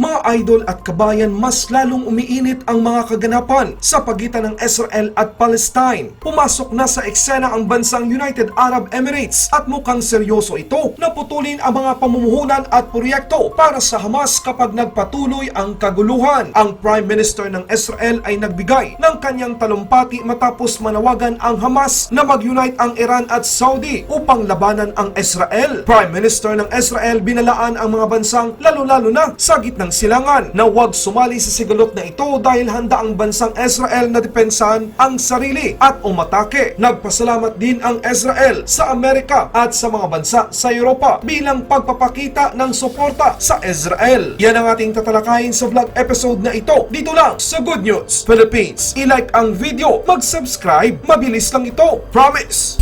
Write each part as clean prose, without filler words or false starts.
Mga idol at kabayan, mas lalong umiinit ang mga kaganapan sa pagitan ng Israel at Palestine. Pumasok na sa eksena ang bansang United Arab Emirates at mukhang seryoso ito na putulin ang mga pamumuhunan at proyekto para sa Hamas kapag nagpatuloy ang kaguluhan. Ang Prime Minister ng Israel ay nagbigay ng kanyang talumpati matapos manawagan ang Hamas na mag-unite ang Iran at Saudi upang labanan ang Israel. Prime Minister ng Israel binalaan ang mga bansang lalo-lalo na sa gitnang silangan na huwag sumali sa sigalot na ito dahil handa ang bansang Israel na depensahan ang sarili at umatake. Nagpasalamat din ang Israel sa Amerika at sa mga bansa sa Europa bilang pagpapakita ng suporta sa Israel. Yan ang ating tatalakayin sa vlog episode na ito dito lang sa Good News Philippines. I-like ang video, mag-subscribe, mabilis lang ito. Promise!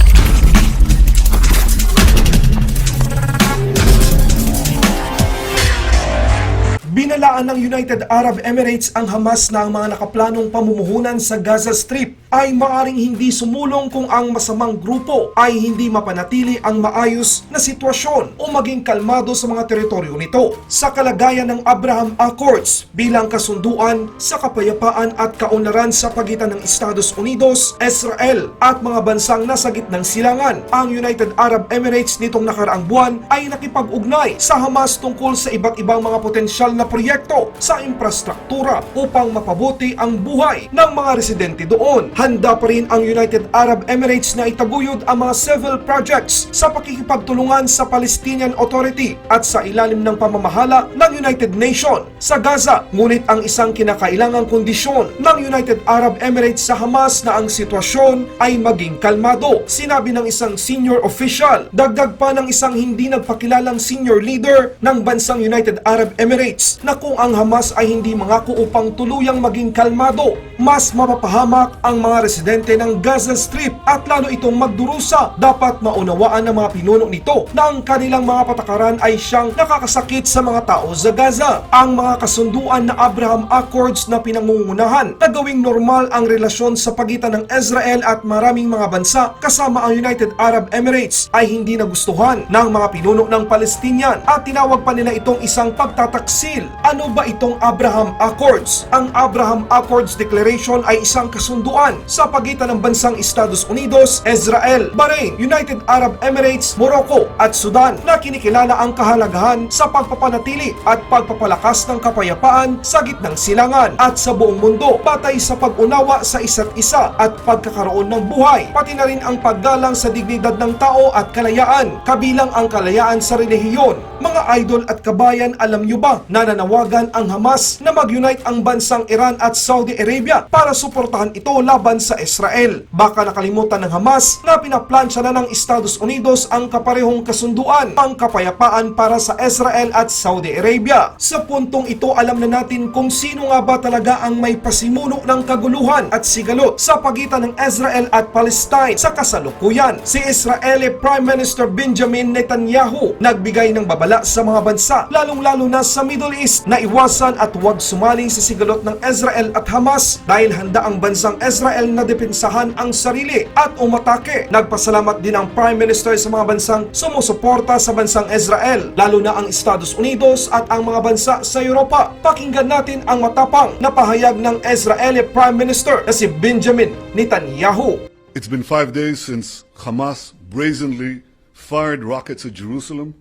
Binalaan ng United Arab Emirates ang Hamas na ang mga nakaplanong pamumuhunan sa Gaza Strip ay maaaring hindi sumulong kung ang masamang grupo ay hindi mapanatili ang maayos na sitwasyon o maging kalmado sa mga teritoryo nito. Sa kalagayan ng Abraham Accords bilang kasunduan sa kapayapaan at kaunlaran sa pagitan ng Estados Unidos, Israel at mga bansang nasa gitnang silangan, ang United Arab Emirates nitong nakaraang buwan ay nakipag-ugnay sa Hamas tungkol sa iba't ibang mga potensyal na proyekto sa infrastruktura upang mapabuti ang buhay ng mga residente doon. Handa pa rin ang United Arab Emirates na itaguyod ang mga civil projects sa pakikipagtulungan sa Palestinian Authority at sa ilalim ng pamamahala ng United Nations sa Gaza. Ngunit ang isang kinakailangang kondisyon ng United Arab Emirates sa Hamas na ang sitwasyon ay maging kalmado. Sinabi ng isang senior official, dagdag pa ng isang hindi nagpakilalang senior leader ng bansang United Arab Emirates na kung ang Hamas ay hindi mangako upang tuluyang maging kalmado, mas mapapahamak ang mga residente ng Gaza Strip at lalo itong magdurusa. Dapat maunawaan ng mga pinuno nito na ang kanilang mga patakaran ay siyang nakakasakit sa mga tao sa Gaza. Ang mga kasunduan na Abraham Accords na pinangungunahan na gawing normal ang relasyon sa pagitan ng Israel at maraming mga bansa kasama ang United Arab Emirates ay hindi nagustuhan ng mga pinuno ng Palestinian at tinawag pa nila itong isang pagtataksil. Ano ba itong Abraham Accords? Ang Abraham Accords Declaration ay isang kasunduan sa pagitan ng bansang Estados Unidos, Israel, Bahrain, United Arab Emirates, Morocco at Sudan na kinikilala ang kahalagahan sa pagpapanatili at pagpapalakas ng kapayapaan sa gitnang silangan at sa buong mundo batay sa pag-unawa sa isa't isa at pagkakaroon ng buhay, pati na rin ang paggalang sa dignidad ng tao at kalayaan, kabilang ang kalayaan sa relihiyon. Mga idol at kabayan, alam nyo ba na nanawagan ang Hamas na mag-unite ang bansang Iran at Saudi Arabia para suportahan ito laban sa Israel? Baka nakalimutan ng Hamas na pinaplansya na ng Estados Unidos ang kaparehong kasunduan, ang kapayapaan para sa Israel at Saudi Arabia. Sa puntong ito, alam na natin kung sino nga ba talaga ang may pasimuno ng kaguluhan at sigalot sa pagitan ng Israel at Palestine sa kasalukuyan. Si Israeli Prime Minister Benjamin Netanyahu nagbigay ng babala sa mga bansa, lalong-lalo na sa Middle East, na iwasan at huwag sumali sa sigalot ng Israel at Hamas dahil handa ang bansang Israel na depensahan ang sarili at umatake. Nagpasalamat din ang Prime Minister sa mga bansang sumusuporta sa bansang Israel, lalo na ang Estados Unidos at ang mga bansa sa Europa. Pakinggan natin ang matapang na pahayag ng Israeli Prime Minister na si Benjamin Netanyahu. It's been 5 days since Hamas brazenly fired rockets at Jerusalem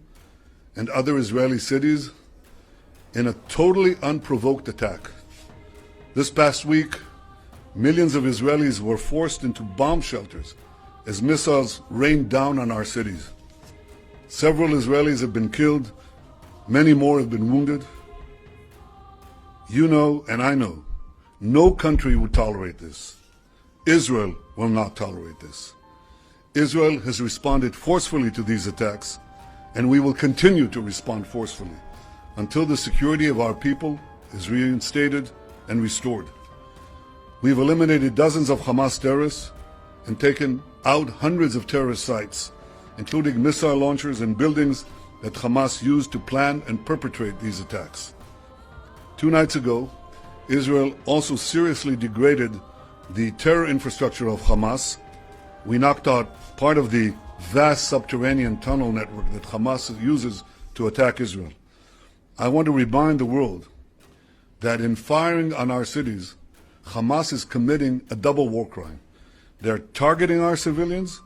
and other Israeli cities in a totally unprovoked attack. This past week, millions of Israelis were forced into bomb shelters as missiles rained down on our cities. Several Israelis have been killed, many more have been wounded. You know, and I know, no country would tolerate this. Israel will not tolerate this. Israel has responded forcefully to these attacks, and we will continue to respond forcefully until the security of our people is reinstated and restored. We've eliminated dozens of Hamas terrorists and taken out hundreds of terrorist sites, including missile launchers and buildings that Hamas used to plan and perpetrate these attacks. 2 nights ago, Israel also seriously degraded the terror infrastructure of Hamas. We knocked out part of the vast subterranean tunnel network that Hamas uses to attack Israel. I want to remind the world that in firing on our cities, Hamas is committing a double war crime. They're targeting our civilians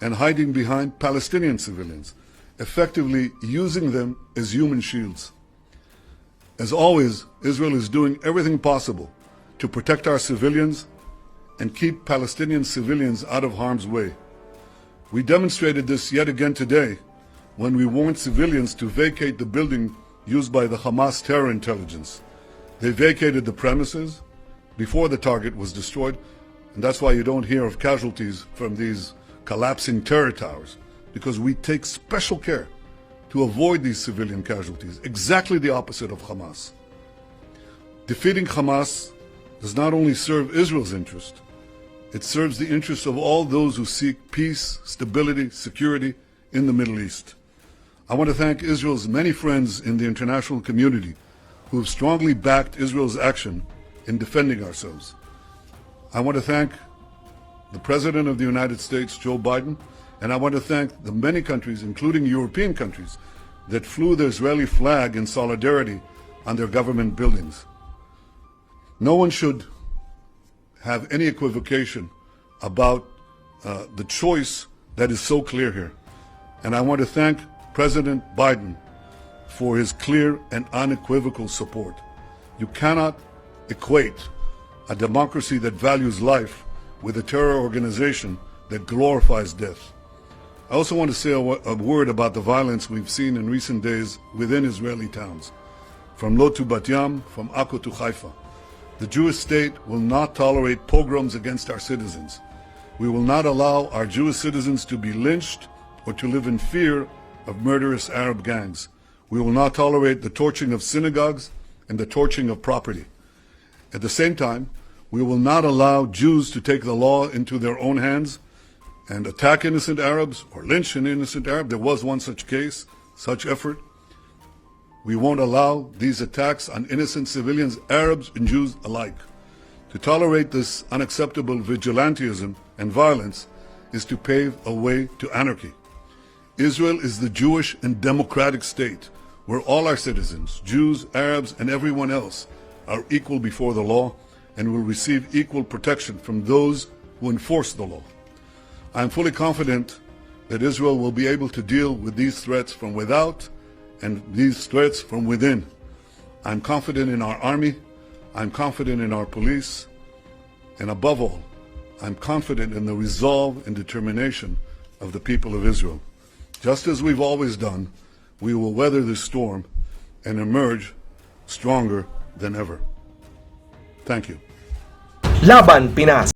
and hiding behind Palestinian civilians, effectively using them as human shields. As always, Israel is doing everything possible to protect our civilians and keep Palestinian civilians out of harm's way. We demonstrated this yet again today when we warned civilians to vacate the building used by the Hamas terror intelligence. They vacated the premises before the target was destroyed, and that's why you don't hear of casualties from these collapsing terror towers, because we take special care to avoid these civilian casualties, exactly the opposite of Hamas. Defeating Hamas does not only serve Israel's interest, it serves the interests of all those who seek peace, stability, security in the Middle East. I want to thank Israel's many friends in the international community who have strongly backed Israel's action in defending ourselves. I want to thank the President of the United States, Joe Biden, and I want to thank the many countries, including European countries, that flew the Israeli flag in solidarity on their government buildings. No one should have any equivocation about the choice that is so clear here. And I want to thank President Biden for his clear and unequivocal support. You cannot equate a democracy that values life with a terror organization that glorifies death. I also want to say a word about the violence we've seen in recent days within Israeli towns, from Lod to Bat Yam, from Akko to Haifa. The Jewish state will not tolerate pogroms against our citizens. We will not allow our Jewish citizens to be lynched or to live in fear of murderous Arab gangs. We will not tolerate the torching of synagogues and the torching of property. At the same time, we will not allow Jews to take the law into their own hands and attack innocent Arabs or lynch an innocent Arab. There was one such case, such effort. We won't allow these attacks on innocent civilians, Arabs and Jews alike. To tolerate this unacceptable vigilantism and violence is to pave a way to anarchy. Israel is the Jewish and democratic state where all our citizens, Jews, Arabs, and everyone else, are equal before the law and will receive equal protection from those who enforce the law. I am fully confident that Israel will be able to deal with these threats from without and these threats from within. I'm confident in our army, I'm confident in our police, and above all, I'm confident in the resolve and determination of the people of Israel. Just as we've always done, we will weather this storm and emerge stronger than ever. Thank you. Laban Pinas.